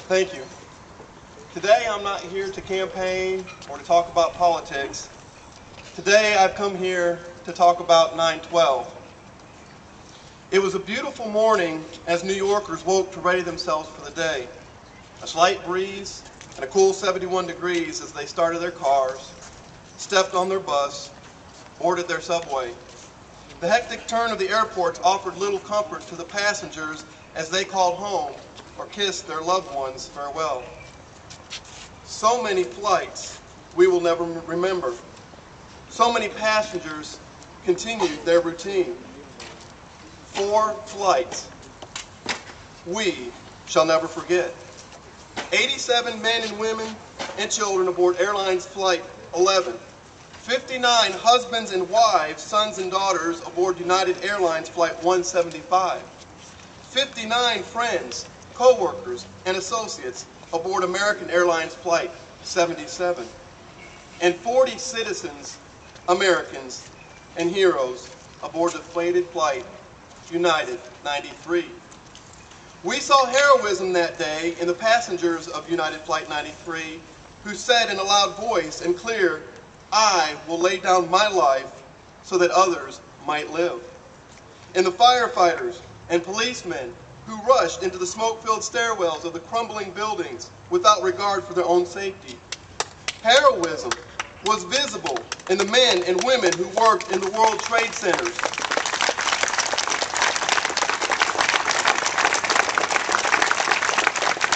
Thank you. Today I'm not here to campaign or to talk about politics. Today I've come here to talk about 9/12. It was a beautiful morning as New Yorkers woke to ready themselves for the day. A slight breeze and a cool 71 degrees as they started their cars, stepped on their bus, boarded their subway. The hectic turn of the airports offered little comfort to the passengers as they called home or kissed their loved ones farewell. So many flights we will never remember. So many passengers continued their routine. 4 flights we shall never forget. 87 men and women and children aboard Airlines Flight 11. 59 husbands and wives, sons and daughters aboard United Airlines Flight 175. 59 friends, co-workers, and associates aboard American Airlines Flight 77. And 40 citizens, Americans, and heroes aboard the fated flight United 93. We saw heroism that day in the passengers of United Flight 93 who said in a loud voice and clear, "I will lay down my life so that others might live." In the firefighters and policemen who rushed into the smoke-filled stairwells of the crumbling buildings without regard for their own safety. Heroism was visible in the men and women who worked in the World Trade Centers.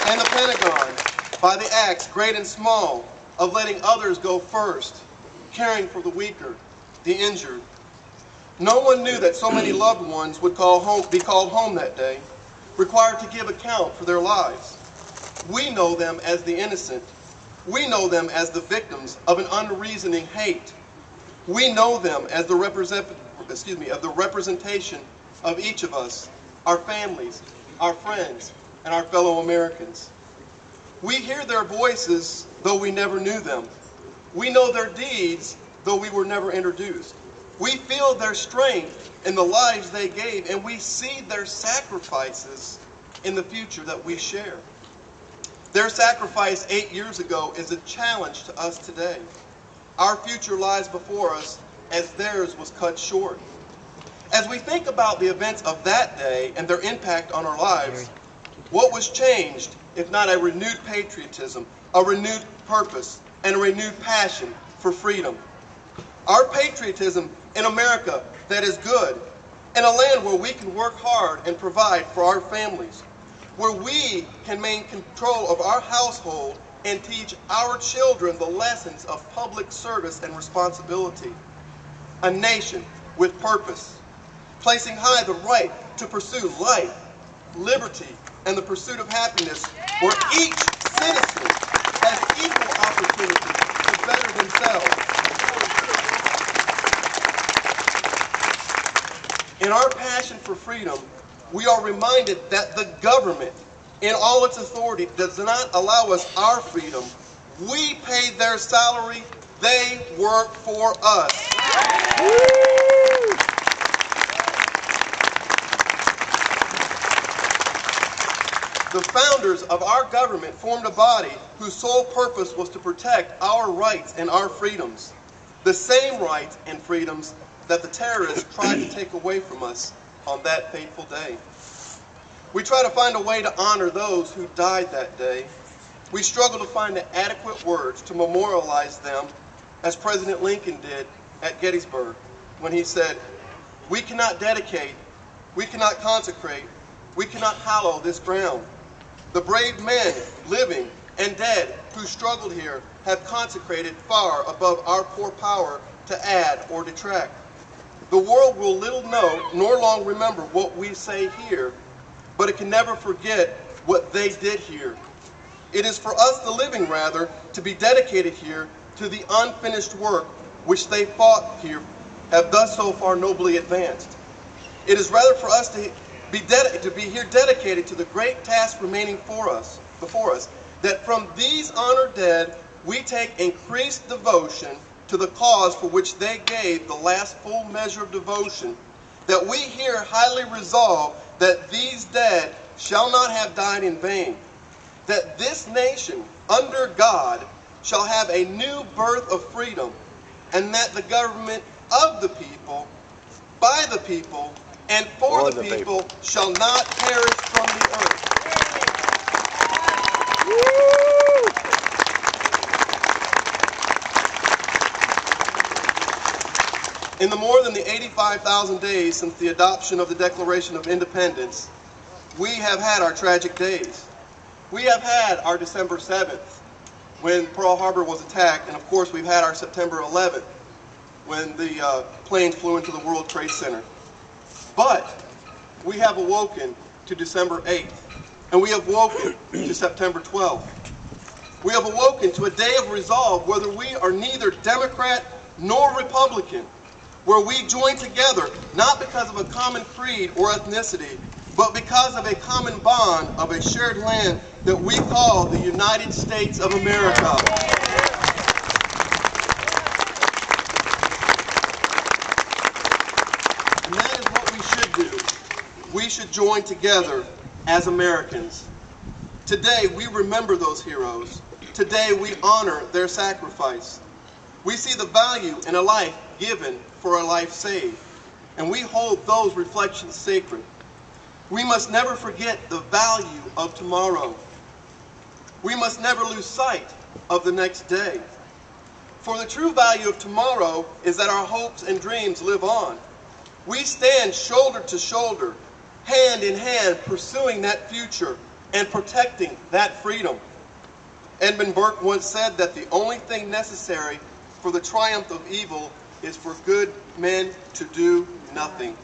And the Pentagon, by the acts, great and small, of letting others go first, caring for the weaker, the injured. No one knew that so many loved ones would be called home that day, required to give account for their lives. We know them as the innocent. We know them as the victims of an unreasoning hate. We know them as the representation of each of us, our families, our friends, and our fellow Americans. We hear their voices, though we never knew them. We know their deeds, though we were never introduced. We feel their strength in the lives they gave, and we see their sacrifices in the future that we share. Their sacrifice 8 years ago is a challenge to us today. Our future lies before us as theirs was cut short. As we think about the events of that day and their impact on our lives, what was changed if not a renewed patriotism, a renewed purpose, and a renewed passion for freedom? Our patriotism in America that is good, in a land where we can work hard and provide for our families, where we can maintain control of our household and teach our children the lessons of public service and responsibility. A nation with purpose, placing high the right to pursue life, liberty, and the pursuit of happiness, where each citizen has equal opportunity to better themselves. In our passion for freedom, we are reminded that the government, in all its authority, does not allow us our freedom. We pay their salary. They work for us. The founders of our government formed a body whose sole purpose was to protect our rights and our freedoms, the same rights and freedoms that the terrorists tried to take away from us on that fateful day. We try to find a way to honor those who died that day. We struggle to find the adequate words to memorialize them, as President Lincoln did at Gettysburg when he said, "We cannot dedicate, we cannot consecrate, we cannot hallow this ground. The brave men, living and dead, who struggled here have consecrated far above our poor power to add or detract. The world will little know nor long remember what we say here, but it can never forget what they did here. It is for us, the living rather, to be dedicated here to the unfinished work which they fought here, have thus so far nobly advanced. It is rather for us to be here dedicated to the great task remaining before us, that from these honored dead we take increased devotion to the cause for which they gave the last full measure of devotion, that we here highly resolve that these dead shall not have died in vain, that this nation, under God, shall have a new birth of freedom, and that the government of the people, by the people, and for the people shall not perish from the earth. In the more than the 85,000 days since the adoption of the Declaration of Independence, we have had our tragic days. We have had our December 7th, when Pearl Harbor was attacked, and of course we've had our September 11th, when the planes flew into the World Trade Center. But we have awoken to December 8th, and we have woken to September 12th. We have awoken to a day of resolve, whether we are neither Democrat nor Republican, where we join together, not because of a common creed or ethnicity, but because of a common bond of a shared land that we call the United States of America. And that is what we should do. We should join together as Americans. Today we remember those heroes. Today we honor their sacrifice. We see the value in a life given for a life saved, and we hold those reflections sacred. We must never forget the value of tomorrow. We must never lose sight of the next day. For the true value of tomorrow is that our hopes and dreams live on. We stand shoulder to shoulder, hand in hand, pursuing that future and protecting that freedom. Edmund Burke once said that the only thing necessary for the triumph of evil is for good men to do nothing.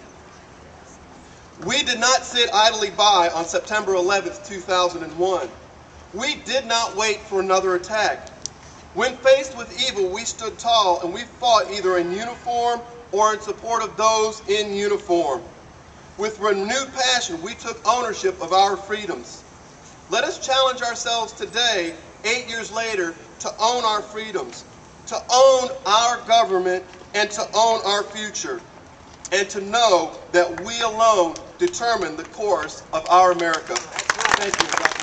We did not sit idly by on September 11th, 2001. We did not wait for another attack. When faced with evil, we stood tall and we fought either in uniform or in support of those in uniform. With renewed passion, we took ownership of our freedoms. Let us challenge ourselves today, 8 years later, to own our freedoms, to own our government, and to own our future, and to know that we alone determine the course of our America. Thank you.